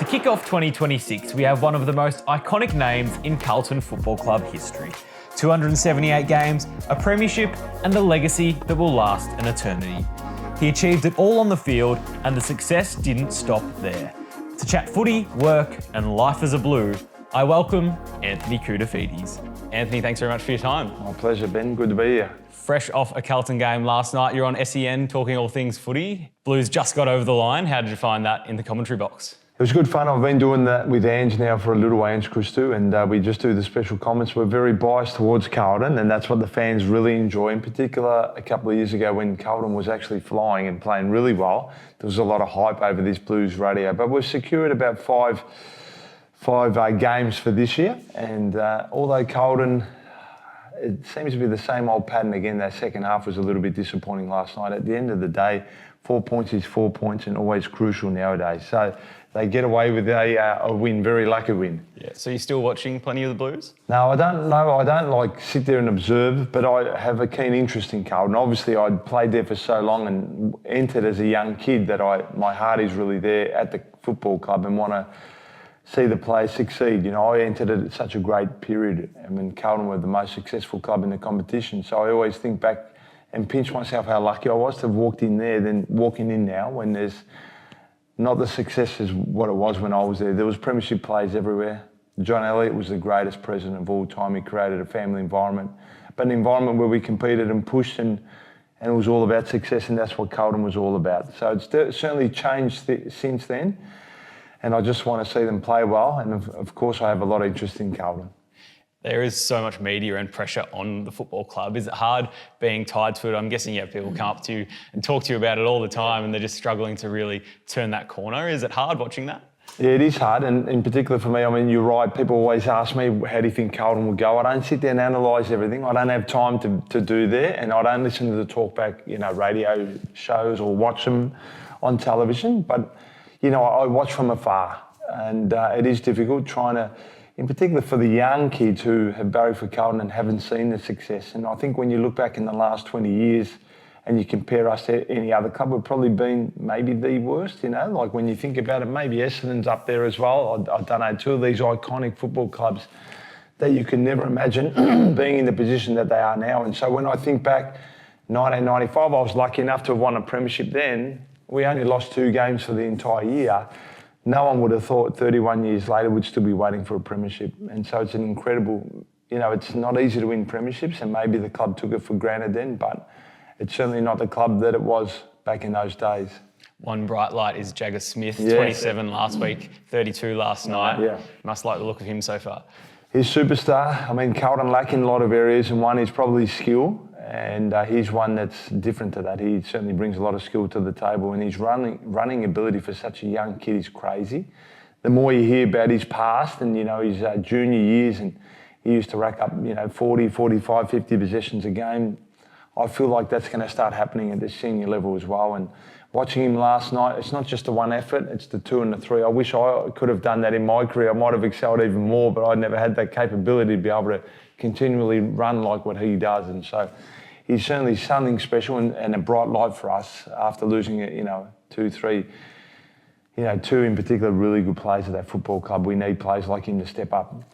kick off 2026, we have one of the most iconic names in Carlton Football Club history. 278 games, a premiership, and a legacy that will last an eternity. He achieved it all on the field, and the success didn't stop there. To chat footy, work, and life as a Blue, I welcome Anthony Koutoufides. Anthony, thanks very much for your time. My pleasure, Ben. Good to be here. Fresh off a Carlton game last night, you're on SEN talking all things footy. Blues just got over the line. How did you find that in the commentary box? It was good fun. I've been doing that with Ange now for a little while, Ange Christou, and we just do the special comments. We're very biased towards Carlton, and that's what the fans really enjoy. In particular, a couple of years ago when Carlton was actually flying and playing really well, there was a lot of hype over this Blues radio. But we've secured about five games for this year, and although Carlton, it seems to be the same old pattern again. That second half was a little bit disappointing last night. At the end of the day, 4 points is 4 points and always crucial nowadays. So they get away with a win, very lucky win. Yeah. So you're still watching plenty of the Blues? No, I don't know. I don't like sit there and observe, but I have a keen interest in Carlton. Obviously, I'd played there for so long and entered as a young kid that my heart is really there at the football club and want to see the players succeed. You know, I entered at such a great period. I mean, Carlton were the most successful club in the competition. So I always think back and pinch myself how lucky I was to have walked in there than walking in now when there's not the success as what it was when I was there. There was premiership players everywhere. John Elliott was the greatest president of all time. He created a family environment, but an environment where we competed and pushed and it was all about success, and that's what Carlton was all about. So it's certainly changed since then, and I just want to see them play well, and of course I have a lot of interest in Carlton. There is so much media and pressure on the football club. Is it hard being tied to it? I'm guessing you have people come up to you and talk to you about it all the time and they're just struggling to really turn that corner. Is it hard watching that? Yeah, it is hard, and in particular for me, I mean, you're right, people always ask me, how do you think Carlton will go? I don't sit there and analyse everything. I don't have time to do that, and I don't listen to the talkback, radio shows or watch them on television, but, I watch from afar, and it is difficult trying to, in particular for the young kids who have barracked for Carlton and haven't seen the success. And I think when you look back in the last 20 years and you compare us to any other club, we've probably been maybe the worst, like when you think about it, maybe Essendon's up there as well. I don't know, two of these iconic football clubs that you can never imagine being in the position that they are now. And so when I think back, 1995, I was lucky enough to have won a premiership then. We only lost 2 games for the entire year. No one would have thought 31 years later we'd still be waiting for a premiership. And so it's an incredible, it's not easy to win premierships, and maybe the club took it for granted then, but it's certainly not the club that it was back in those days. One bright light is Jagger Smith, 27 last week, 32 last night. Yeah. Must like the look of him so far. He's superstar. I mean, Carlton lack in a lot of areas, and one is probably skill. And he's one that's different to that. He certainly brings a lot of skill to the table, and his running ability for such a young kid is crazy. The more you hear about his past and, his junior years, and he used to rack up, 40, 45, 50 possessions a game, I feel like that's going to start happening at the senior level as well. And watching him last night, it's not just the one effort, it's the 2 and the 3. I wish I could have done that in my career. I might have excelled even more, but I never had that capability to be able to continually run like what he does. And so he's certainly something special and a bright light for us after losing it, 2, 3, 2 in particular really good players at that football club. We need players like him to step up.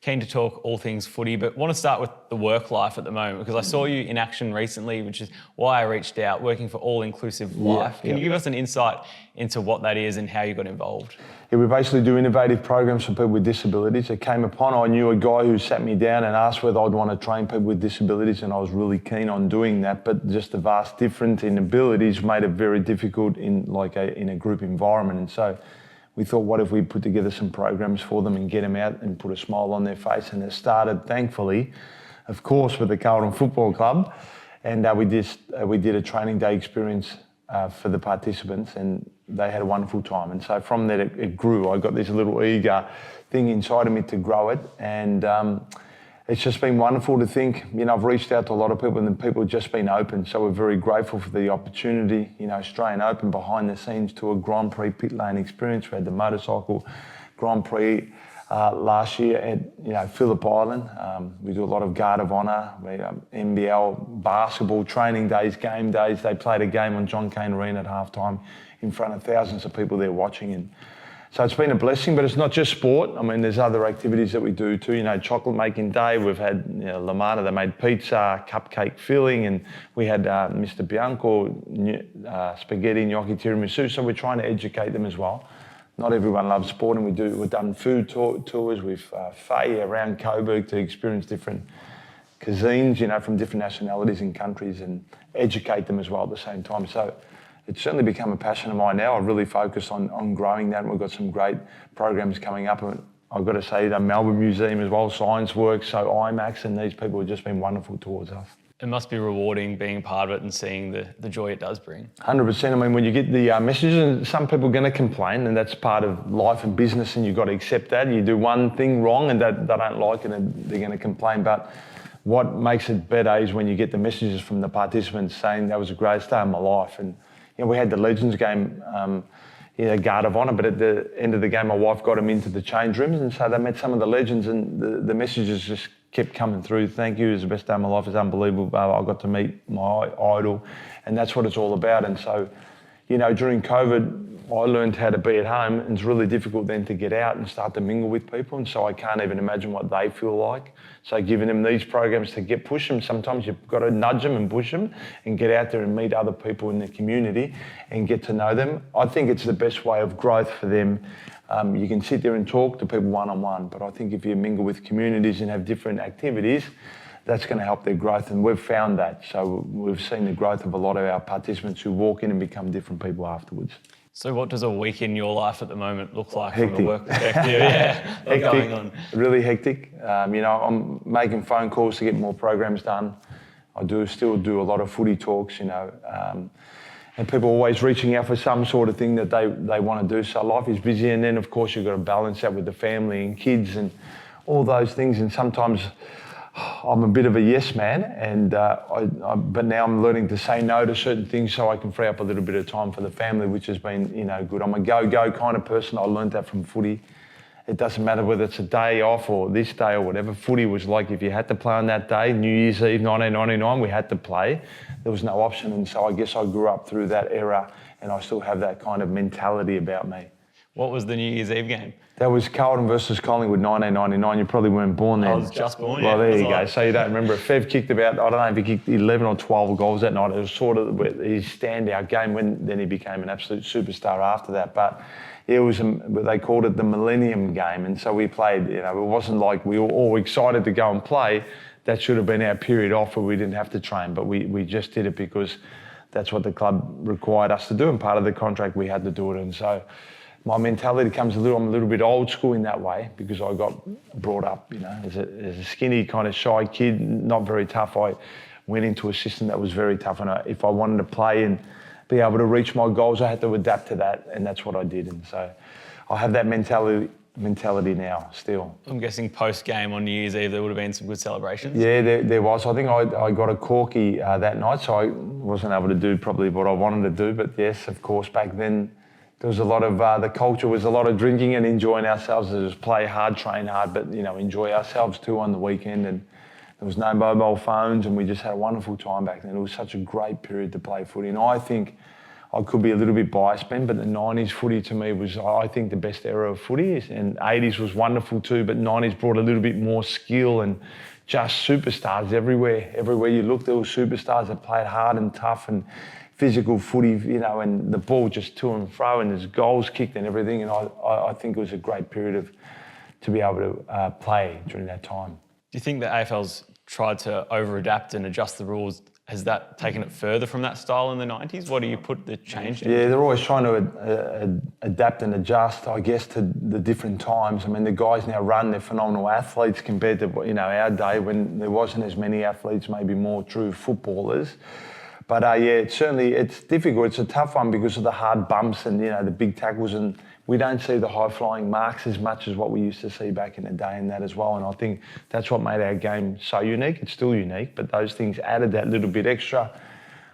Keen to talk all things footy, but want to start with the work life at the moment, because I saw you in action recently, which is why I reached out, working for All Inclusive Life. Can you give us an insight into what that is and how you got involved? Yeah, we basically do innovative programs for people with disabilities. It came upon, I knew a guy who sat me down and asked whether I'd want to train people with disabilities, and I was really keen on doing that, but just the vast difference in abilities made it very difficult in a group environment. And so we thought, what if we put together some programs for them and get them out and put a smile on their face? And it started, thankfully, of course, with the Carlton Football Club. And we did a training day experience for the participants, and they had a wonderful time. And so from that, it grew. I got this little eager thing inside of me to grow it. And it's just been wonderful to think, I've reached out to a lot of people and the people have just been open. So we're very grateful for the opportunity, Australian Open behind the scenes to a Grand Prix pit lane experience. We had the motorcycle Grand Prix last year at Phillip Island. We do a lot of Guard of Honour, NBL basketball training days, game days. They played a game on John Cain Arena at halftime in front of thousands of people there watching. And So it's been a blessing, but it's not just sport. I mean, there's other activities that we do too. You know, chocolate making day. We've had Lamana, they made pizza, cupcake filling, and we had Mr. Bianco, spaghetti, gnocchi, tiramisu. So we're trying to educate them as well. Not everyone loves sport, and we've done food tours with Faye around Coburg to experience different cuisines, you know, from different nationalities and countries, and educate them as well at the same time. So it's certainly become a passion of mine now. I really focus on growing that, and we've got some great programs coming up. And I've got to say, the Melbourne Museum as well, Science Works, so IMAX, and these people have just been wonderful towards us. It must be rewarding being part of it and seeing the joy it does bring. 100%. I mean, when you get the messages, and some people are going to complain, and that's part of life and business, and you've got to accept that. You do one thing wrong and they don't like it, and they're going to complain. But what makes it better is when you get the messages from the participants saying that was the greatest day of my life. And you know, we had the Legends game, Guard of Honour, but at the end of the game, my wife got them into the change rooms, and so they met some of the legends, and the messages just kept coming through. Thank you, it was the best day of my life, it's unbelievable. I got to meet my idol, and that's what it's all about. And so, you know, during COVID, I learned how to be at home, and it's really difficult then to get out and start to mingle with people, and so I can't even imagine what they feel like. So giving them these programs to push them, sometimes you've got to nudge them and push them and get out there and meet other people in the community and get to know them. I think it's the best way of growth for them. You can sit there and talk to people one-on-one, but I think if you mingle with communities and have different activities, that's going to help their growth, and we've found that. So we've seen the growth of a lot of our participants who walk in and become different people afterwards. So what does a week in your life at the moment look like Hectic. from a work perspective? Yeah, what's going on? Really hectic. You know, I'm making phone calls to get more programs done. I still do a lot of footy talks, you know, and people are always reaching out for some sort of thing that they want to do. So life is busy, and then of course you've got to balance that with the family and kids and all those things. And sometimes I'm a bit of a yes man, and but now I'm learning to say no to certain things so I can free up a little bit of time for the family, which has been, you know, good. I'm a go kind of person. I learned that from footy. It doesn't matter whether it's a day off or this day or whatever. Footy was like, if you had to play on that day, New Year's Eve 1999, we had to play. There was no option, and so I guess I grew up through that era, and I still have that kind of mentality about me. What was the New Year's Eve game? That was Carlton versus Collingwood 1999. You probably weren't born then. I was just born, Well, yeah. there you go. So you don't remember it. Fev kicked about, I don't know if he kicked 11 or 12 goals that night. It was sort of his standout game, then he became an absolute superstar after that. But it was, they called it the Millennium Game. And so we played, you know, it wasn't like we were all excited to go and play. That should have been our period off where we didn't have to train. But we just did it because that's what the club required us to do. And part of the contract, we had to do it. And so my mentality I'm a little bit old school in that way, because I got brought up, you know, as a skinny kind of shy kid, not very tough. I went into a system that was very tough, and if I wanted to play and be able to reach my goals, I had to adapt to that, and that's what I did. And so I have that mentality now still. I'm guessing post-game on New Year's Eve there would have been some good celebrations? Yeah, there was. I think I got a corky that night, so I wasn't able to do probably what I wanted to do, but yes, of course, back then, there was a lot of, the culture was a lot of drinking and enjoying ourselves. It was play hard, train hard, but, you know, enjoy ourselves too on the weekend. And there was no mobile phones, and we just had a wonderful time back then. It was such a great period to play footy. And I think I could be a little bit biased, Ben, but the 90s footy to me was, I think, the best era of footy. And 80s was wonderful too, but 90s brought a little bit more skill and just superstars everywhere. Everywhere you looked, there were superstars that played hard and tough and physical footy, you know, and the ball just to and fro, and there's goals kicked and everything. And I think it was a great period to be able to play during that time. Do you think the AFL's tried to over-adapt and adjust the rules? Has that taken it further from that style in the 90s? What do you put the change in? Yeah, they're always trying to adapt and adjust, I guess, to the different times. I mean, the guys now run, they're phenomenal athletes compared to, you know, our day when there wasn't as many athletes, maybe more true footballers. But yeah, it's difficult. It's a tough one because of the hard bumps and, you know, the big tackles, and we don't see the high-flying marks as much as what we used to see back in the day and that as well. And I think that's what made our game so unique. It's still unique, but those things added that little bit extra.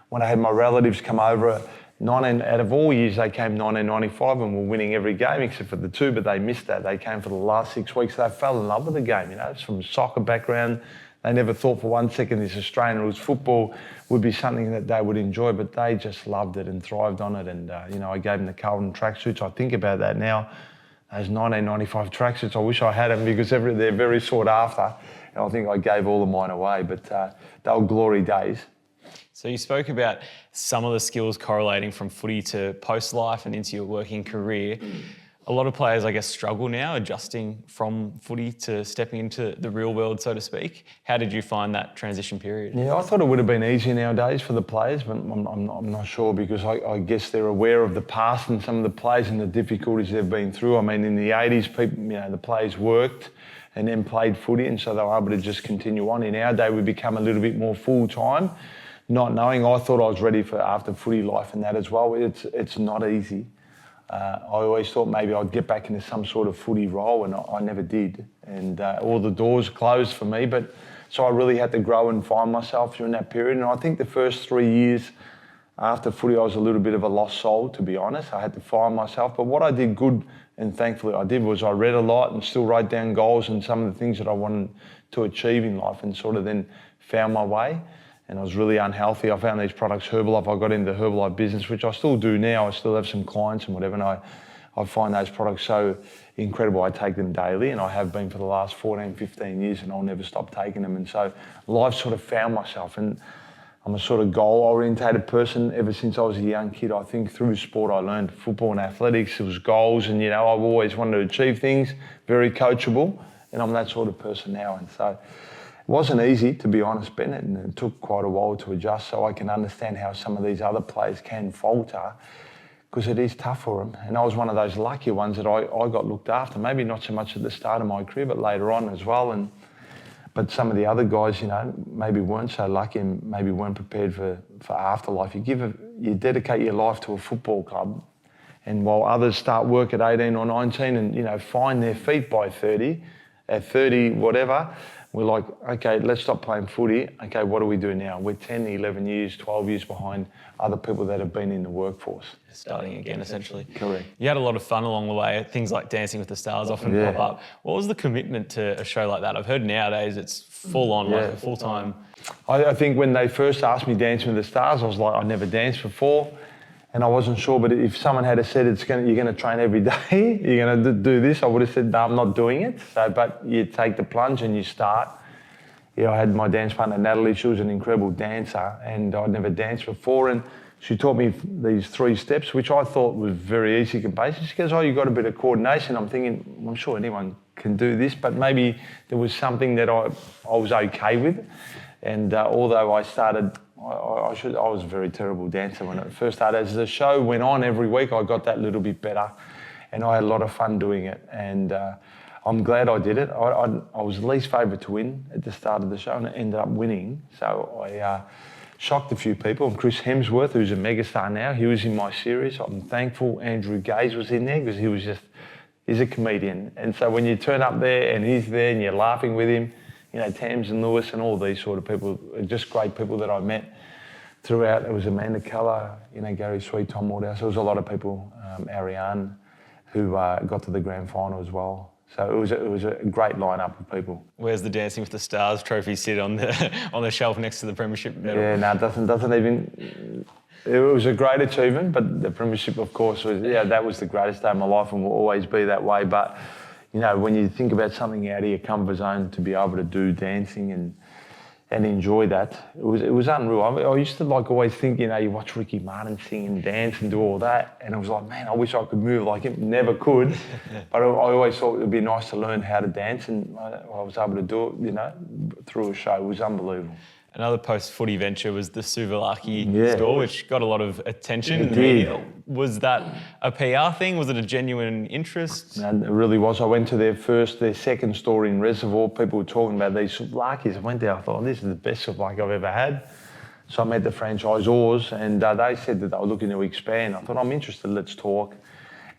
When I had my relatives come over, out of all years, they came 1995 and were winning every game except for the two, but they missed that. They came for the last 6 weeks. They fell in love with the game, you know. It's from a soccer background. They never thought for 1 second this Australian rules football would be something that they would enjoy, but they just loved it and thrived on it. And, you know, I gave them the Carlton tracksuits. I think about that now. those 1995 tracksuits. I wish I had them because they're very sought after. And I think I gave all of mine away, but they were glory days. So you spoke about some of the skills correlating from footy to post-life and into your working career. A lot of players, I guess, struggle now adjusting from footy to stepping into the real world, so to speak. How did you find that transition period? Yeah, I thought it would have been easier nowadays for the players, but I'm not sure because I guess they're aware of the past and some of the players and the difficulties they've been through. I mean, in the 80s, people, the players worked and then played footy, and so they were able to just continue on. In our day, we become a little bit more full-time, not knowing. I thought I was ready for after footy life and that as well. It's not easy. I always thought maybe I'd get back into some sort of footy role, and I never did. And all the doors closed for me, but so I really had to grow and find myself during that period. And I think the first 3 years after footy, I was a little bit of a lost soul, to be honest. I had to find myself. But what I did good, and thankfully I did, was I read a lot and still wrote down goals and some of the things that I wanted to achieve in life, and sort of then found my way. And I was really unhealthy. I found these products, Herbalife. I got into the Herbalife business, which I still do now. I still have some clients and whatever, and I find those products so incredible. I take them daily, and I have been for the last 14, 15 years, and I'll never stop taking them. And so life sort of found myself, and I'm a sort of goal-orientated person ever since I was a young kid. I think through sport I learned football and athletics. It was goals, and I've always wanted to achieve things, very coachable, and I'm that sort of person now. And so it wasn't easy, to be honest, Bennett, and it took quite a while to adjust so I can understand how some of these other players can falter, because it is tough for them. And I was one of those lucky ones that I got looked after, maybe not so much at the start of my career, but later on as well. But some of the other guys, maybe weren't so lucky and maybe weren't prepared for afterlife. You dedicate your life to a football club, and while others start work at 18 or 19 and, find their feet by 30, at 30, whatever, we're like, okay, let's stop playing footy. Okay, what do we do now? We're 10, 11 years, 12 years behind other people that have been in the workforce. Starting again, essentially. Correct. You had a lot of fun along the way. Things like Dancing with the Stars often pop up. What was the commitment to a show like that? I've heard nowadays it's full on, like a full-time. I think when they first asked me Dancing with the Stars, I was like, I never danced before. And I wasn't sure, but if someone had said you're going to train every day, you're going to do this, I would have said, no, I'm not doing it. So, but you take the plunge and you start. I had my dance partner, Natalie. She was an incredible dancer, and I'd never danced before. And she taught me these 3 steps, which I thought was very easy and basic. She goes, you've got a bit of coordination. I'm thinking, I'm sure anyone can do this, but maybe there was something that I was okay with. And although I started, I was a very terrible dancer when it first started. As the show went on every week, I got that little bit better, and I had a lot of fun doing it. And I'm glad I did it. I was least favourite to win at the start of the show, and I ended up winning. So I shocked a few people. And Chris Hemsworth, who's a megastar now, he was in my series. I'm thankful Andrew Gaze was in there because he's a comedian. And so when you turn up there and he's there and you're laughing with him, Tamsin Lewis and all these sort of people, just great people that I met throughout. It was Amanda Keller, Gary Sweet, Tom Morehouse. There was a lot of people, Ariane, who got to the grand final as well. So it was a great lineup of people. Where's the Dancing with the Stars trophy sit on the shelf next to the premiership medal? Yeah, no, it doesn't even. It was a great achievement, but the premiership, of course, that was the greatest day of my life and will always be that way. But when you think about something out of your comfort zone, to be able to do dancing and enjoy that, it was unreal. I used to always think, you watch Ricky Martin sing and dance and do all that, and I was like, man, I wish I could move like him. Never could, but I always thought it would be nice to learn how to dance, and I was able to do it, through a show. It was unbelievable. Another post-footy venture was the Suvalaki store, which got a lot of attention. It did. Was that a PR thing? Was it a genuine interest? No, it really was. I went to their second store in Reservoir. People were talking about these Suvalakis. I went there, I thought, this is the best Suvalaki I've ever had. So I met the franchisors, and they said that they were looking to expand. I thought, I'm interested, let's talk.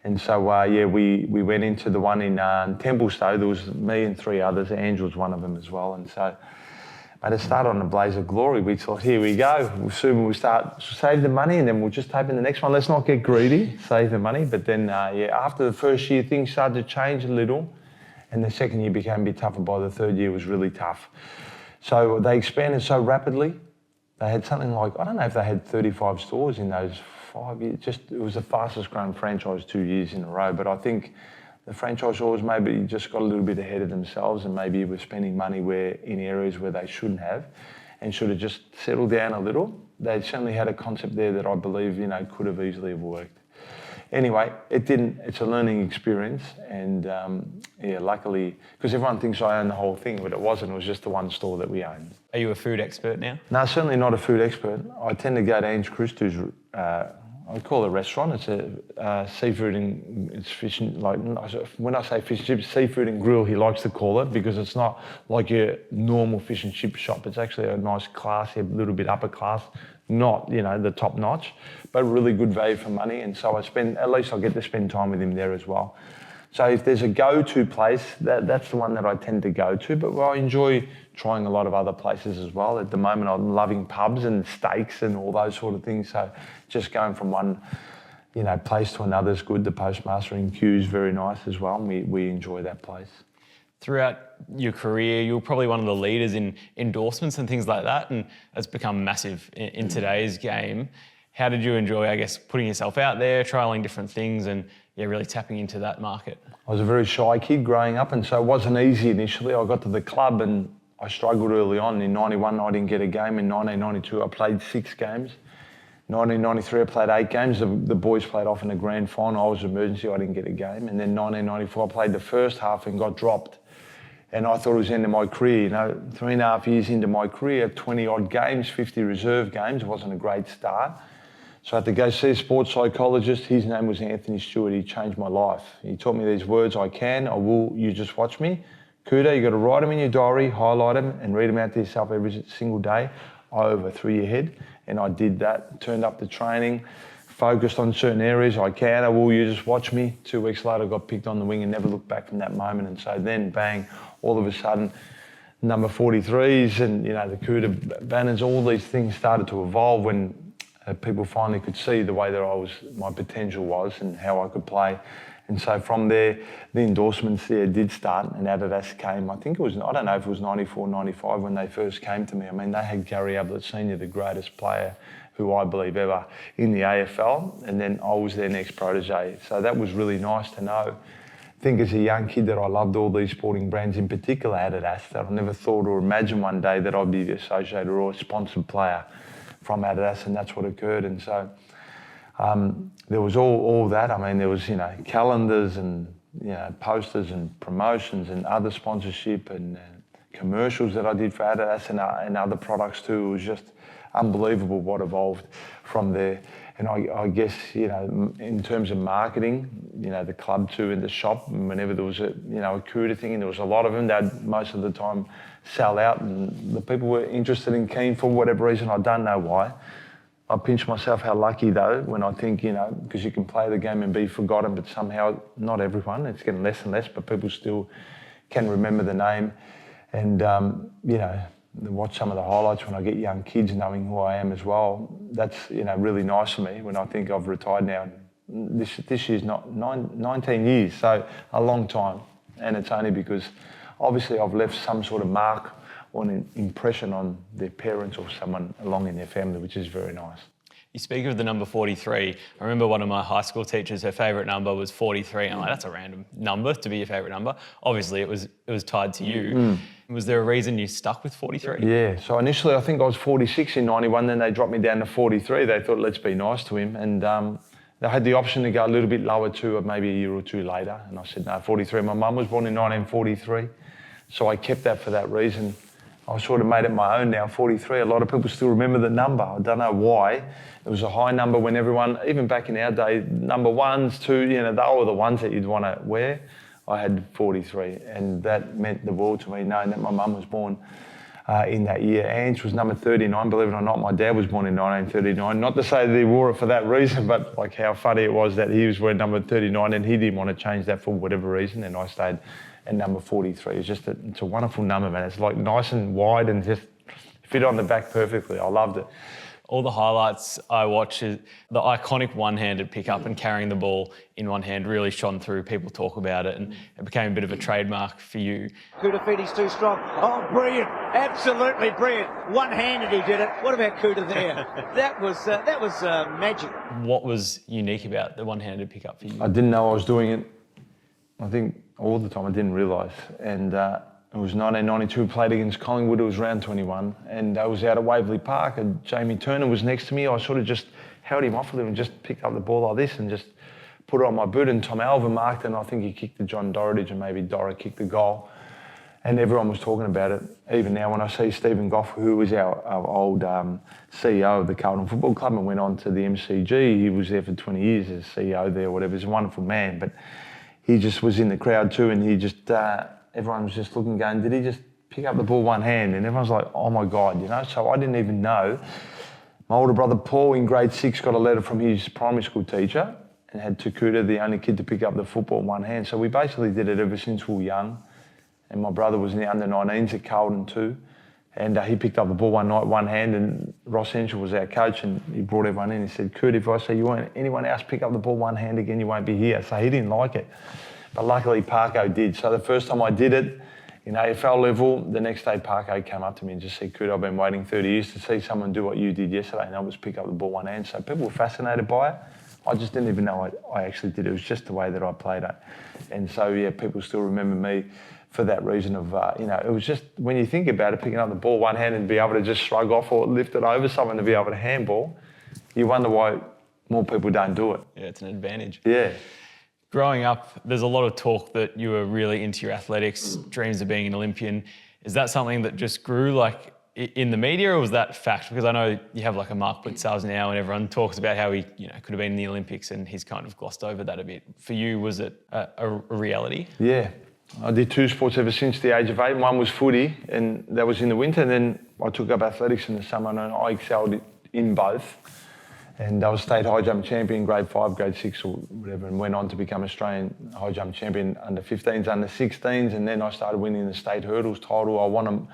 And so, we went into the one in Templestowe. There was me and 3 others. Andrew was one of them as well. And so, but it started on a blaze of glory. We thought, here we go. Soon we'll start save the money, and then we'll just type in the next one. Let's not get greedy, save the money. But then, after the first year, things started to change a little, and the second year became a bit tougher. By the third year, it was really tough. So they expanded so rapidly. They had something like, I don't know if they had 35 stores in those 5 years. It was the fastest growing franchise 2 years in a row. But I think the franchisors maybe just got a little bit ahead of themselves and maybe were spending money in areas where they shouldn't have and should have just settled down a little. They certainly had a concept there that I believe, could have easily have worked. Anyway, it didn't. It's a learning experience, and luckily, because everyone thinks I own the whole thing, but it wasn't. It was just the one store that we owned. Are you a food expert now? No, certainly not a food expert. I tend to go to Ange Christou's. I call it a restaurant. It's a seafood and it's fish and, like, when I say fish and chips, seafood and grill, he likes to call it, because it's not like your normal fish and chip shop. It's actually a nice classy, a little bit upper class, not the top notch, but really good value for money. And so at least I get to spend time with him there as well. So if there's a go-to place, that's the one that I tend to go to. But I enjoy trying a lot of other places as well. At the moment, I'm loving pubs and steaks and all those sort of things. So just going from one, place to another is good. The Postmaster in Kew is very nice as well, and we enjoy that place. Throughout your career, you're probably one of the leaders in endorsements and things like that, and it's become massive in today's game. How did you enjoy, I guess, putting yourself out there, trialling different things, and really tapping into that market? I was a very shy kid growing up, and so it wasn't easy initially. I got to the club and I struggled early on. In 91, I didn't get a game. In 1992, I played 6 games. 1993, I played 8 games. The boys played off in the grand final. I was emergency, I didn't get a game. And then 1994, I played the first half and got dropped. And I thought it was the end of my career. 3.5 years into my career, 20-odd games, 50 reserve games. It wasn't a great start. So I had to go see a sports psychologist. His name was Anthony Stewart. He changed my life. He taught me these words: I can, I will, you just watch me. Kouta, you got to write them in your diary, highlight them, and read them out to yourself every single day over through your head. And I did that, turned up the training, focused on certain areas. I can, I will, you just watch me. 2 weeks later, I got picked on the wing and never looked back from that moment. And so then, bang, all of a sudden, number 43s and, the Kouta banners, all these things started to evolve when people finally could see the way that my potential was and how I could play. And so from there, the endorsements there did start, and Adidas came. I think it was, I don't know if it was 94, 95 when they first came to me. I mean, they had Gary Ablett Sr., the greatest player who I believe ever in the AFL, and then I was their next protege. So that was really nice to know. I think as a young kid that I loved all these sporting brands, in particular Adidas, that I never thought or imagined one day that I'd be associated or a sponsored player from Adidas, and that's what occurred. And so there was all that. I mean, there was, calendars and, posters and promotions and other sponsorship and commercials that I did for Adidas and other products too. It was just unbelievable what evolved from there. And I guess, in terms of marketing, the club too in the shop, whenever there was a Kouta thing, and there was a lot of them, they'd most of the time sell out, and the people were interested and keen for whatever reason. I don't know why. I pinch myself how lucky though when I think, because you can play the game and be forgotten, but somehow not everyone, it's getting less and less, but people still can remember the name. And, watch some of the highlights when I get young kids knowing who I am as well. That's, really nice for me when I think I've retired now. This year's not 19 years, so a long time. And it's only because obviously I've left some sort of mark or an impression on their parents or someone along in their family, which is very nice. You speak of the number 43. I remember one of my high school teachers, her favourite number was 43. I'm like, that's a random number to be your favourite number. Obviously, it was tied to you. Was there a reason you stuck with 43? Yeah, so initially I think I was 46 in 91, then they dropped me down to 43. They thought, let's be nice to him. And they had the option to go a little bit lower too, maybe a year or two later. And I said, no, 43. My mum was born in 1943, so I kept that for that reason. I sort of made it my own now, 43. A lot of people still remember the number. I don't know why. It was a high number when everyone, even back in our day, number 1s, 2, they were the ones that you'd want to wear. I had 43, and that meant the world to me, knowing that my mum was born in that year. Ange was number 39, believe it or not. My dad was born in 1939. Not to say that he wore it for that reason, but like how funny it was that he was wearing number 39 and he didn't want to change that for whatever reason, and I stayed at number 43. It's a wonderful number, man. It's like nice and wide and just fit on the back perfectly. I loved it. All the highlights I watch, is the iconic one-handed pickup and carrying the ball in one hand really shone through. People talk about it, and it became a bit of a trademark for you. Koutoufides too strong. Oh, brilliant. Absolutely brilliant. One-handed he did it. What about Kouta there? That was magic. What was unique about the one-handed pickup for you? I didn't know I was doing it I think all the time I didn't realise. And it was 1992, played against Collingwood, it was round 21. And I was out at Waverley Park and Jamie Turner was next to me. I sort of just held him off with him and just picked up the ball like this and just put it on my boot. And Tom Alva marked it and I think he kicked the John Dorridge and maybe Dora kicked the goal. And everyone was talking about it. Even now when I see Stephen Goff, who was our old CEO of the Carlton Football Club and went on to the MCG, he was there for 20 years as CEO there or whatever. He's a wonderful man, but he just was in the crowd too and he just, everyone was just looking going, did he just pick up the ball one hand? And everyone's like, oh my God, you know? So I didn't even know. My older brother Paul in grade 6 got a letter from his primary school teacher and had Koutoufides, the only kid to pick up the football in one hand. So we basically did it ever since we were young. And my brother was in the under-19s at Carlton too. And he picked up the ball one night, one hand, and Ross Henshaw was our coach and he brought everyone in. He said, Kurt, if I say you won't anyone else pick up the ball one hand again, you won't be here. So he didn't like it. But luckily Parko did. So the first time I did it in AFL level, the next day Parko came up to me and just said, Kurt, I've been waiting 30 years to see someone do what you did yesterday, and that was pick up the ball one hand. So people were fascinated by it. I just didn't even know I actually did it. It was just the way that I played it. And so, yeah, people still remember me for that reason of, it was just, when you think about it, picking up the ball one hand and be able to just shrug off or lift it over someone to be able to handball, you wonder why more people don't do it. Yeah, it's an advantage. Yeah. Growing up, there's a lot of talk that you were really into your athletics, dreams of being an Olympian. Is that something that just grew like in the media, or was that fact? Because I know you have like a Mark Blitzals now and everyone talks about how he could have been in the Olympics and he's kind of glossed over that a bit. For you, was it a reality? Yeah. I did 2 sports ever since the age of 8. One was footy, and that was in the winter. And then I took up athletics in the summer, and I excelled in both. And I was state high jump champion, grade 5, grade 6, or whatever, and went on to become Australian high jump champion under 15s, under 16s. And then I started winning the state hurdles title. I won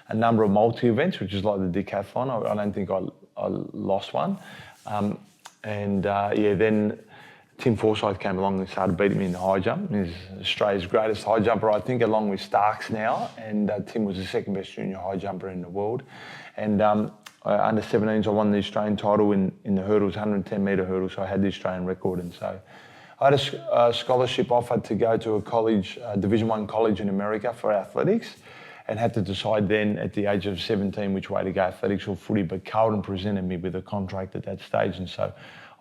a number of multi events, which is like the decathlon. I don't think I lost one. Then Tim Forsyth came along and started beating me in the high jump. He's Australia's greatest high jumper, I think, along with Starks now. And Tim was the second best junior high jumper in the world. And under 17s, I won the Australian title in the hurdles, 110 metre hurdles. So I had the Australian record. And so I had a scholarship offer to go to a college, Division 1 college in America for athletics, and had to decide then at the age of 17 which way to go, athletics or footy. But Carlton presented me with a contract at that stage. And so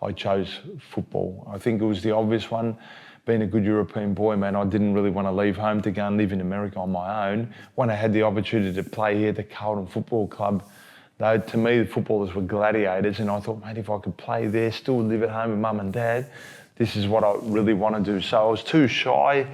I chose football. I think it was the obvious one. Being a good European boy, man, I didn't really want to leave home to go and live in America on my own. When I had the opportunity to play here at the Carlton Football Club, though, to me, the footballers were gladiators, and I thought, mate, if I could play there, still live at home with mum and dad, this is what I really want to do. So I was too shy.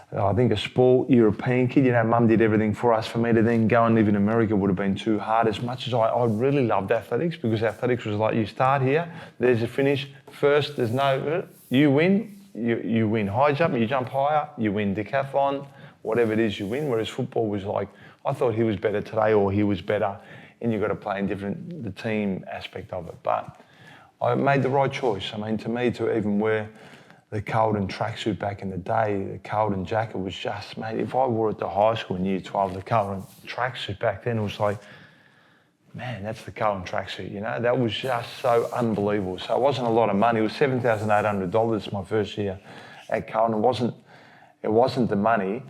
I think a sport European kid, mum did everything for us. For me to then go and live in America would have been too hard. As much as I really loved athletics, because athletics was like, you start here, there's your finish. First, there's no, you win, you win high jump, you jump higher, you win decathlon, whatever it is, you win. Whereas football was like, I thought he was better today or he was better, and you've got to play in the team aspect of it. But I made the right choice. I mean, to me, to even wear the Carlton tracksuit back in the day, the Carlton jacket was just, mate, if I wore it to high school in year 12, the Carlton tracksuit back then, it was like, man, that's the Carlton tracksuit, That was just so unbelievable. So it wasn't a lot of money. It was $7,800 my first year at Carlton. It wasn't the money.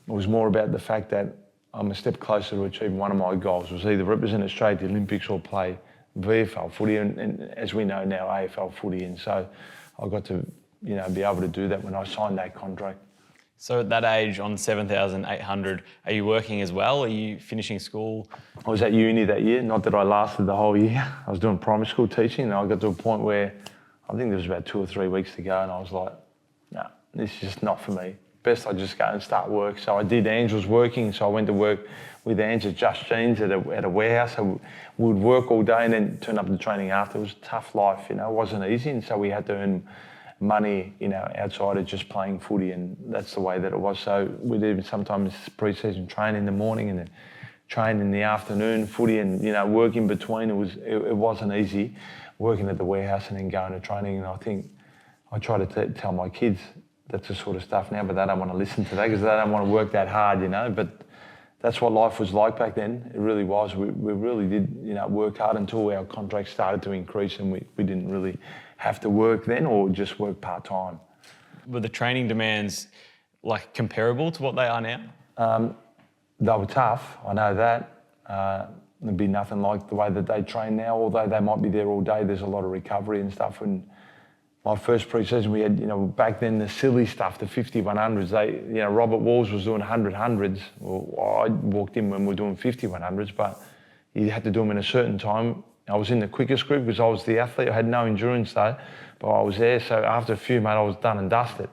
It was more about the fact that I'm a step closer to achieving one of my goals. It was either represent Australia at the Olympics or play VFL footy, and as we know now, AFL footy. And so I got to be able to do that when I signed that contract. So at that age, on 7,800, are you working as well? Are you finishing school? I was at uni that year, not that I lasted the whole year. I was doing primary school teaching, and I got to a point where I think there was about 2 or 3 weeks to go, and I was like, no, this is just not for me. Best I just go and start work. So I did. Ange was working, so I went to work with Ange at Just Jeans at a warehouse. So we would work all day and then turn up to training after. It was a tough life, It wasn't easy, and so we had to earn money, outside of just playing footy, and that's the way that it was. So we'd even sometimes pre-season train in the morning and then train in the afternoon, footy, and work in between. It wasn't easy working at the warehouse and then going to training. And I think I try to tell my kids that's the sort of stuff now, but they don't want to listen to that because they don't want to work that hard, But that's what life was like back then. It really was. We really did, work hard until our contracts started to increase, and we didn't really have to work then or just work part-time. Were the training demands like comparable to what they are now? They were tough, I know that. There'd be nothing like the way that they train now, although they might be there all day. There's a lot of recovery and stuff. And my first pre-season, we had, back then the silly stuff, the 50 100s. Robert Walls was doing 100 hundreds. Well, I walked in when we were doing 50 100s, but you had to do them in a certain time. I was in the quickest group because I was the athlete. I had no endurance though, but I was there. So after a few, mate, I was done and dusted.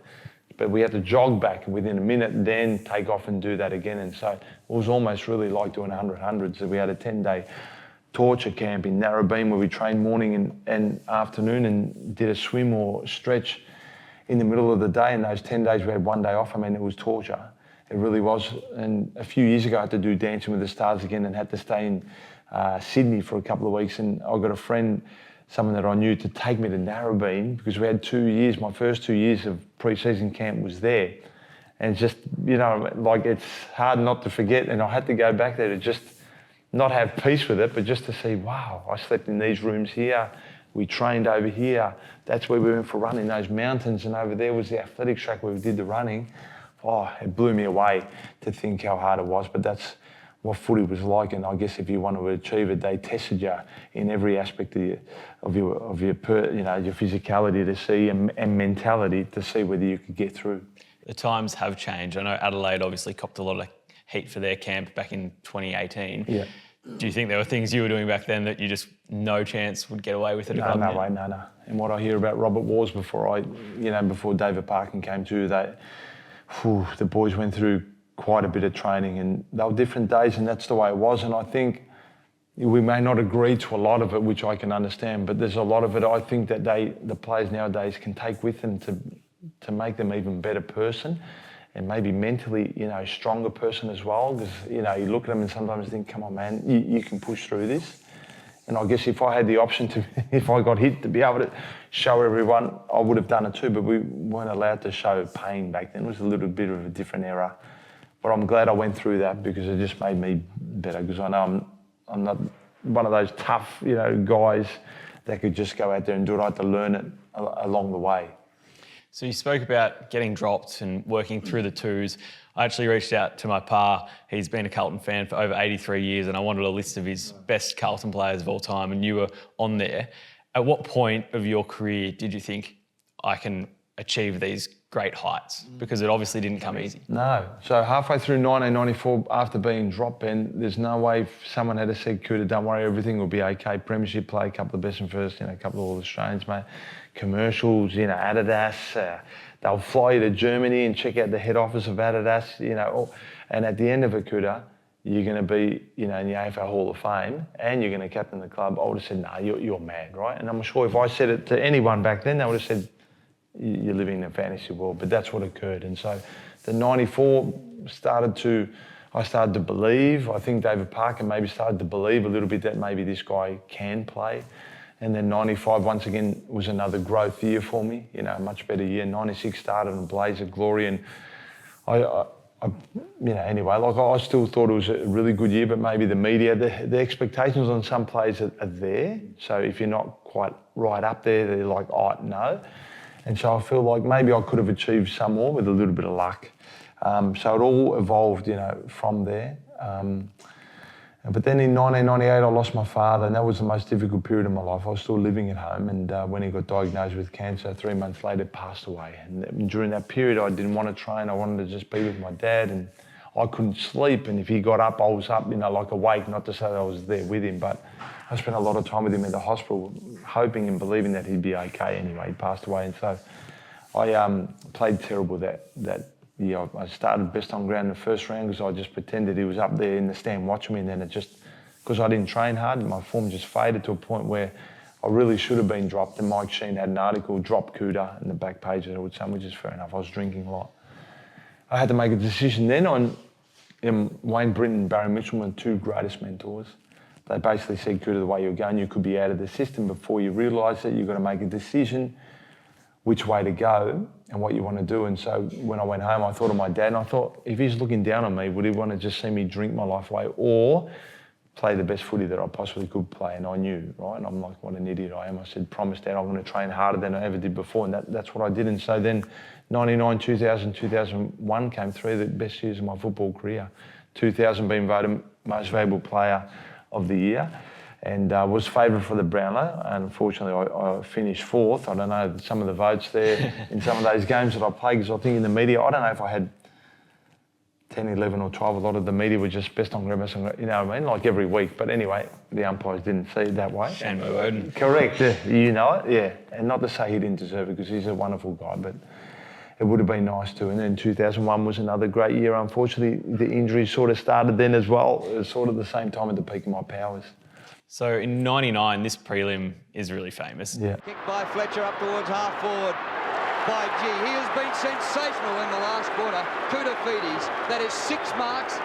But we had to jog back within a minute and then take off and do that again. And so it was almost really like doing 100 hundreds. So we had a 10-day torture camp in Narrabeen where we trained morning and afternoon and did a swim or stretch in the middle of the day. And those 10 days we had 1 day off. I mean, it was torture. It really was. And a few years ago I had to do Dancing with the Stars again and had to stay in Sydney for a couple of weeks. And I got a friend, someone that I knew, to take me to Narrabeen because we had 2 years. My first 2 years of pre-season camp was there. And just, it's hard not to forget. And I had to go back there to just not have peace with it, but just to see, wow, I slept in these rooms here. We trained over here. That's where we went for running, those mountains. And over there was the athletics track where we did the running. Oh, it blew me away to think how hard it was. But that's what footy was like. And I guess if you want to achieve it, they tested you in every aspect of your physicality to see and mentality to see whether you could get through. The times have changed. I know Adelaide obviously copped a lot of heat for their camp back in 2018. Yeah. Do you think there were things you were doing back then that you just no chance would get away with it? No way. And what I hear about Robert Wars before David Parkin came too, the boys went through quite a bit of training and they were different days and that's the way it was. And I think we may not agree to a lot of it, which I can understand, but there's a lot of it I think that the players nowadays can take with them to make them even better person. And maybe mentally, stronger person as well. Because, you look at them and sometimes think, come on, man, you can push through this. And I guess if I had the option if I got hit, to be able to show everyone, I would have done it too. But we weren't allowed to show pain back then. It was a little bit of a different era. But I'm glad I went through that because it just made me better. Because I know I'm not one of those tough, guys that could just go out there and do it. I had to learn it along the way. So you spoke about getting dropped and working through the twos. I actually reached out to my pa. He's been a Carlton fan for over 83 years and I wanted a list of his best Carlton players of all time and you were on there. At what point of your career did you think, I can achieve these great heights? Because it obviously didn't come easy. No. So halfway through 1994, after being dropped, Ben, there's no way someone had said, Kouta, don't worry, everything will be okay. Premiership play, a couple of best and first, a couple of all Australians, mate. Commercials, Adidas. They'll fly you to Germany and check out the head office of Adidas, And at the end of it, Kouta, you're going to be, in the AFL Hall of Fame and you're going to captain the club. I would have said, no, you're mad, right? And I'm sure if I said it to anyone back then, they would have said, you're living in a fantasy world. But that's what occurred. And so the 94 I started to believe. I think David Parkin maybe started to believe a little bit that maybe this guy can play. And then 95, once again, was another growth year for me, a much better year. 96 started in a blaze of glory. And anyway, I still thought it was a really good year, but maybe the media, the expectations on some players are there. So if you're not quite right up there, they're like, oh, no. And so I feel like maybe I could have achieved some more with a little bit of luck. So it all evolved, from there. But then in 1998, I lost my father, and that was the most difficult period of my life. I was still living at home, and when he got diagnosed with cancer, 3 months later, passed away. And during that period, I didn't want to train. I wanted to just be with my dad, and I couldn't sleep. And if he got up, I was up, like awake, not to say that I was there with him, but I spent a lot of time with him at the hospital, hoping and believing that he'd be okay anyway. He passed away, and so I played terrible that year. I started best on ground in the first round because I just pretended he was up there in the stand watching me, and then it just, because I didn't train hard, my form just faded to a point where I really should have been dropped. And Mike Sheen had an article, "Drop Kouta," in the back page of the Wood Sun, which is fair enough. I was drinking a lot. I had to make a decision then on Wayne Britton and Barry Mitchell, my two greatest mentors. They basically said, Kouta, the way you're going, you could be out of the system before you realise it. You've got to make a decision which way to go and what you want to do. And so when I went home, I thought of my dad, and I thought, if he's looking down on me, would he want to just see me drink my life away or play the best footy that I possibly could play, and I knew, right? And I'm like, what an idiot I am. I said, promise Dad, I'm going to train harder than I ever did before, and that's what I did. And so then 99, 2000, 2001 came through the best years of my football career. 2000 being voted most valuable player of the year, and was favourite for the Brownlow. And unfortunately, I finished fourth. I don't know some of the votes there in some of those games that I played, because I think in the media, I don't know if I had 10, 11 or 12, a lot of the media were just best on grammar, you know what I mean, like every week. But anyway, the umpires didn't see it that way. Shane Woden. Correct, you know it, yeah. And not to say he didn't deserve it, because he's a wonderful guy, but it would have been nice to. And then 2001 was another great year. Unfortunately, the injuries sort of started then as well. It was sort of the same time at the peak of my powers. So in 99, this prelim is really famous. Yeah. Kick by Fletcher up towards half forward. By G. He has been sensational in the last quarter. Koutoufides, that is 6 marks.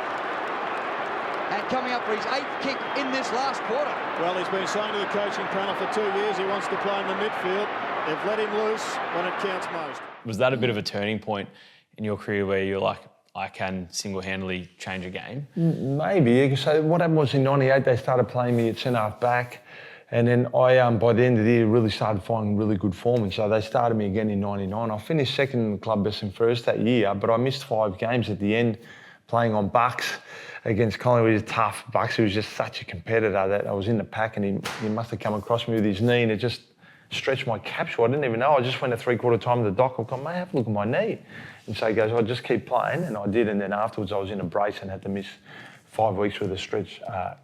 And coming up for his 8th kick in this last quarter. Well, he's been saying to the coaching panel for 2 years he wants to play in the midfield. They've let him loose when it counts most. Was that a bit of a turning point in your career where you're like, I can single-handedly change a game? Maybe. So what happened was in 98, they started playing me at centre-half back. And then I, by the end of the year, really started finding really good form. And so they started me again in 99. I finished second in the club best and first that year, but I missed 5 games at the end playing on Bucks against Collingwood. He was tough. Bucks, he was just such a competitor that I was in the pack, and he must have come across me with his knee, and it just stretched my capsule. I didn't even know. I just went a 3/4 time to the doc. I've gone, mate, have a look at my knee. And so he goes, I'll just keep playing. And I did. And then afterwards I was in a brace and had to miss 5 weeks with a stretch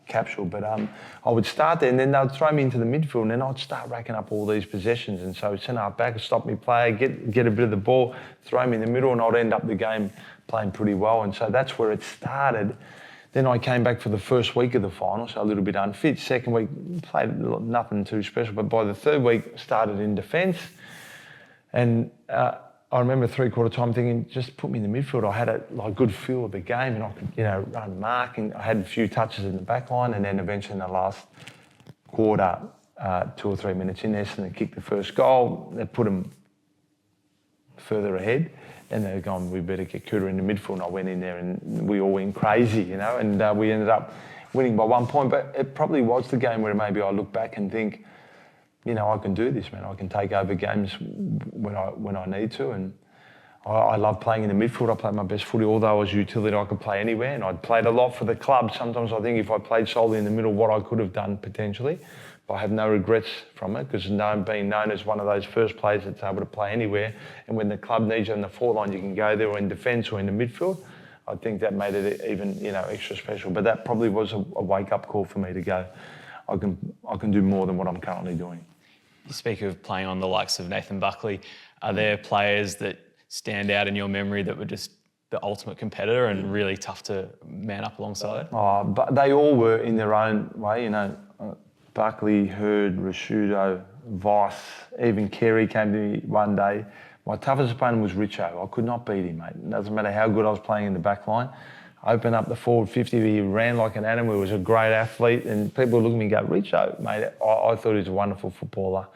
capsule. But I would start there, and then they'd throw me into the midfield, and then I'd start racking up all these possessions. And so centre-half back would stop me play, get a bit of the ball, throw me in the middle, and I'd end up the game playing pretty well. And so that's where it started. Then I came back for the first week of the final, so a little bit unfit. Second week, played nothing too special. But by the third week, started in defence. And I remember 3/4 time thinking, just put me in the midfield. I had a good feel of the game, and I could, run marking. I had a few touches in the back line, and then eventually in the last quarter, 2 or 3 minutes in, Essendon kicked the first goal. They put them further ahead, and they're going, we better get Cooter in the midfield. And I went in there, and we all went crazy, and we ended up winning by 1 point. But it probably was the game where maybe I look back and think, I can do this, man. I can take over games when I need to, and I love playing in the midfield. I played my best footy, although I was utility, I could play anywhere, and I'd played a lot for the club. Sometimes I think if I played solely in the middle, what I could have done potentially, but I have no regrets from it, because being known as one of those first players that's able to play anywhere, and when the club needs you in the forward line, you can go there, or in defence, or in the midfield. I think that made it even extra special. But that probably was a wake-up call for me to go, I can do more than what I'm currently doing. You speak of playing on the likes of Nathan Buckley. Are there players that stand out in your memory that were just the ultimate competitor and really tough to man up alongside? Oh, but they all were in their own way, Buckley, Hurd, Rashudo, Voss, even Carey came to me one day. My toughest opponent was Richo. I could not beat him, mate. It doesn't matter how good I was playing in the back line. Open up the forward 50, he ran like an animal. He was a great athlete, and people look at me and go, Richo, mate, I thought he was a wonderful footballer.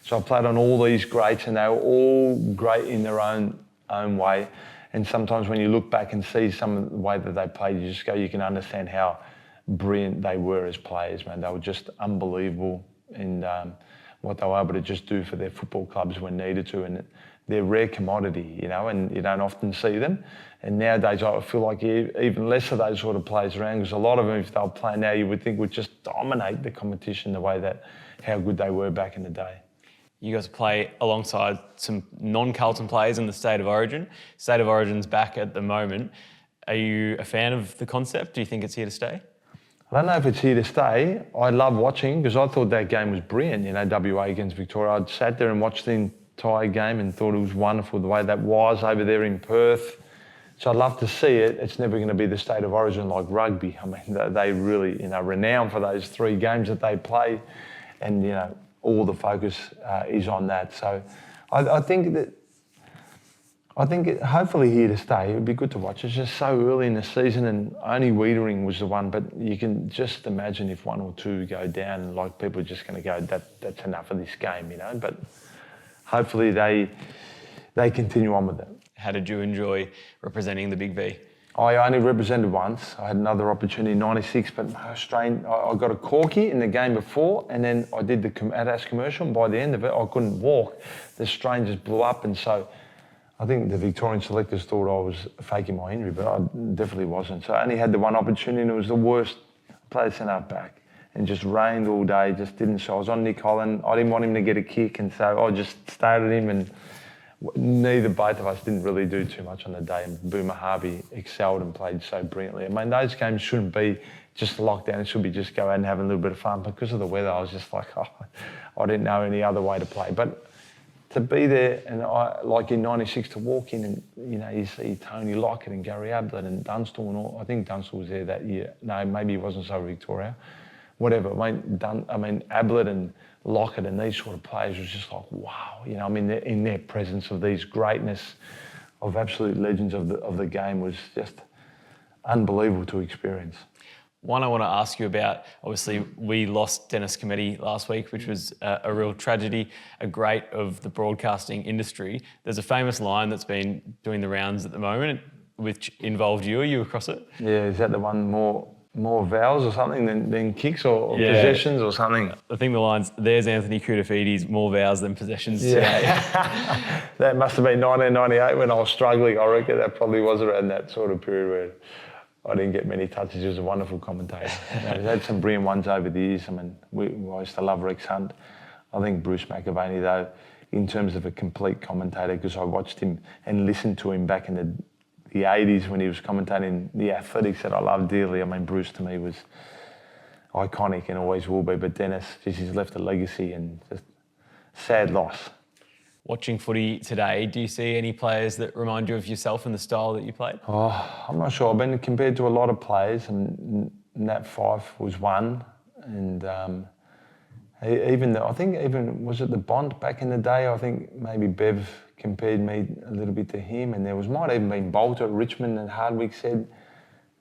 So I played on all these greats, and they were all great in their own way. And sometimes when you look back and see some of the way that they played, you can understand how brilliant they were as players, man. They were just unbelievable in what they were able to just do for their football clubs when needed to. And they're a rare commodity, and you don't often see them. And nowadays, I feel like even less of those sort of players around, because a lot of them, if they'll play now, you would think would just dominate the competition the way that how good they were back in the day. You guys play alongside some non-Carlton players in the State of Origin. State of Origin's back at the moment. Are you a fan of the concept? Do you think it's here to stay? I don't know if it's here to stay. I love watching, because I thought that game was brilliant, WA against Victoria. I'd sat there and watched the entire game and thought it was wonderful the way that was over there in Perth. So I'd love to see it. It's never going to be the State of Origin like rugby. I mean, they really, renowned for those 3 games that they play, and all the focus is on that. So I think hopefully here to stay. It would be good to watch. It's just so early in the season, and only Wiedering was the one. But you can just imagine if 1 or 2 go down, and people are just going to go, that's enough of this game, But hopefully they continue on with it. How did you enjoy representing the Big V? I only represented once. I had another opportunity in '96, but I got a corky in the game before, and then I did the Adidas commercial, and by the end of it, I couldn't walk. The strain just blew up, and so I think the Victorian selectors thought I was faking my injury, but I definitely wasn't. So I only had the one opportunity, and it was the worst. I played centre back, and just rained all day, just didn't. So I was on Nick Holland. I didn't want him to get a kick, and so I just stared at him, and both of us didn't really do too much on the day, and Boomer Harvey excelled and played so brilliantly. I mean, those games shouldn't be just locked down. It should be just go out and have a little bit of fun. Because of the weather, I was just like, I didn't know any other way to play. But to be there, and like in '96, to walk in and, you see Tony Lockett and Gary Ablett and Dunstall and all. I think Dunstall was there that year. No, maybe he wasn't so Victoria. Whatever. I mean, Ablett and Lockett and these sort of players was just like, wow. In their presence of these greatness of absolute legends of the game was just unbelievable to experience. One I want to ask you about, obviously we lost Dennis Cometti last week, which was a real tragedy, a great of the broadcasting industry. There's a famous line that's been doing the rounds at the moment, which involved you. Are you across it? Yeah, is that the one more vowels or something than kicks or possessions or something? I think the line's, there's Anthony Koutoufides, more vowels than possessions today. That must have been 1998 when I was struggling. I reckon that probably was around that sort of period where I didn't get many touches. He was a wonderful commentator. He's had some brilliant ones over the years. I mean, I used to love Rex Hunt. I think Bruce McAvaney, though, in terms of a complete commentator, because I watched him and listened to him back in the 80s when he was commentating the athletics that I love dearly. I mean, Bruce to me was iconic and always will be. But Dennis, just he's left a legacy and just sad loss. Watching footy today, do you see any players that remind you of yourself and the style that you played? Oh, I'm not sure. I've been compared to a lot of players, and Nat Fyfe was one. And I think was it the Bond back in the day? I think maybe Bev compared me a little bit to him, and there might even been Bolter at Richmond and Hardwick said.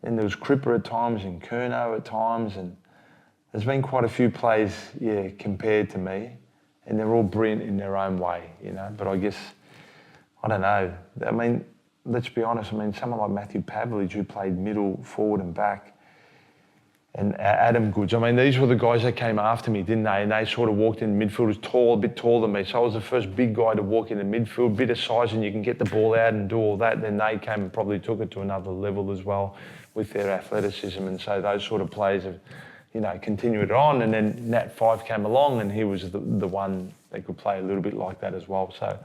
Then there was Cripper at times and Curnow at times, and there's been quite a few players, compared to me. And they're all brilliant in their own way, But I guess, I don't know. I mean, let's be honest. I mean, someone like Matthew Pavlich, who played middle, forward and back, and Adam Goods. I mean, these were the guys that came after me, didn't they? And they sort of walked in midfield, was a bit taller than me. So I was the first big guy to walk in the midfield, bit of size, and you can get the ball out and do all that. Then they came and probably took it to another level as well with their athleticism. And so those sort of players have, continued on, and then Nat Fyfe came along, and he was the one that could play a little bit like that as well. So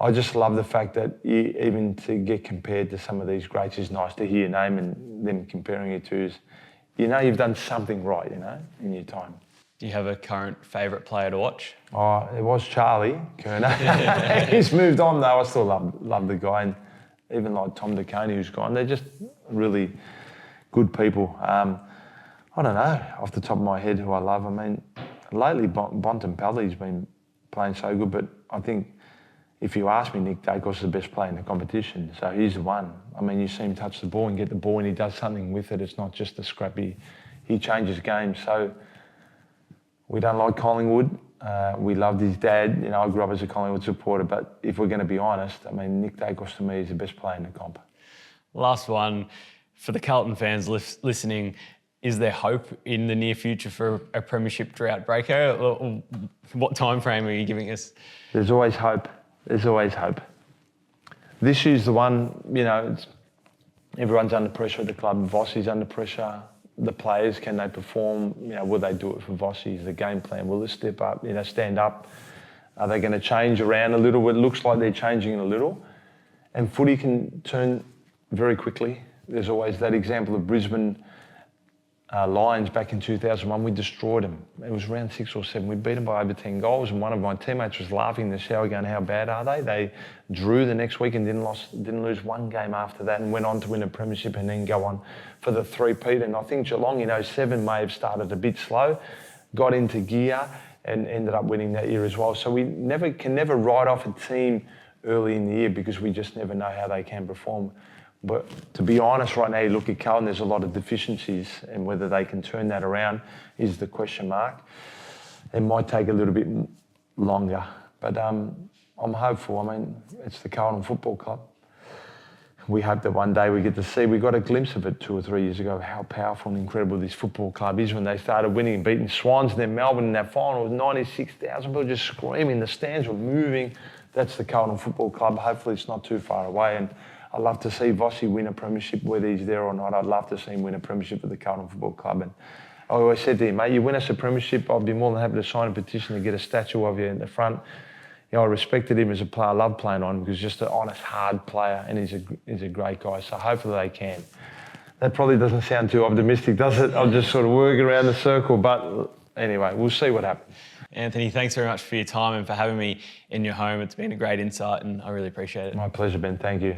I just love the fact that even to get compared to some of these greats is nice to hear your name and them comparing you to is, you've done something right, in your time. Do you have a current favourite player to watch? Oh, it was Charlie Curnow. He's moved on though. I still love the guy, and even like Tom DeConey who's gone. They're just really good people. I don't know, off the top of my head, who I love. I mean, lately Bontempelli's been playing so good, but I think if you ask me, Nick Dacos is the best player in the competition, so he's the one. I mean, you see him touch the ball and get the ball, and he does something with it. It's not just a scrappy. He changes games. So we don't like Collingwood. We loved his dad. I grew up as a Collingwood supporter, but if we're going to be honest, I mean, Nick Dacos to me is the best player in the comp. Last one, for the Carlton fans listening, is there hope in the near future for a premiership drought breaker? What time frame are you giving us? There's always hope. There's always hope. This year's the one, everyone's under pressure at the club. Vossi's under pressure. The players, can they perform? Will they do it for Vossi? Is the game plan? Will they step up, stand up? Are they going to change around a little? It looks like they're changing a little. And footy can turn very quickly. There's always that example of Brisbane Lions back in 2001, we destroyed them. It was round 6 or 7. We beat them by over 10 goals, and one of my teammates was laughing in the shower going, how bad are they? They drew the next week and didn't lose one game after that, and went on to win a premiership and then go on for the three-peat. And I think Geelong in 07 may have started a bit slow, got into gear and ended up winning that year as well. So we can never write off a team early in the year because we just never know how they can perform. But to be honest, right now, you look at Carlton, there's a lot of deficiencies, and whether they can turn that around is the question mark. It might take a little bit longer, but I'm hopeful. I mean, it's the Carlton Football Club. we hope that one day we get to see. We got a glimpse of it 2 or 3 years ago, how powerful and incredible this football club is when they started winning and beating Swans and then Melbourne in that final with 96,000 people just screaming. The stands were moving. That's the Carlton Football Club. Hopefully it's not too far away. And I'd love to see Vossi win a premiership, whether he's there or not. I'd love to see him win a premiership with the Carlton Football Club. And I always said to him, mate, you win us a premiership, I'll be more than happy to sign a petition to get a statue of you in the front. You know, I respected him as a player. I love playing on him because he's just an honest, hard player, and he's a great guy. So hopefully they can. That probably doesn't sound too optimistic, does it? I'll just sort of work around the circle. But anyway, we'll see what happens. Anthony, thanks very much for your time and for having me in your home. It's been a great insight, and I really appreciate it. My pleasure, Ben. Thank you.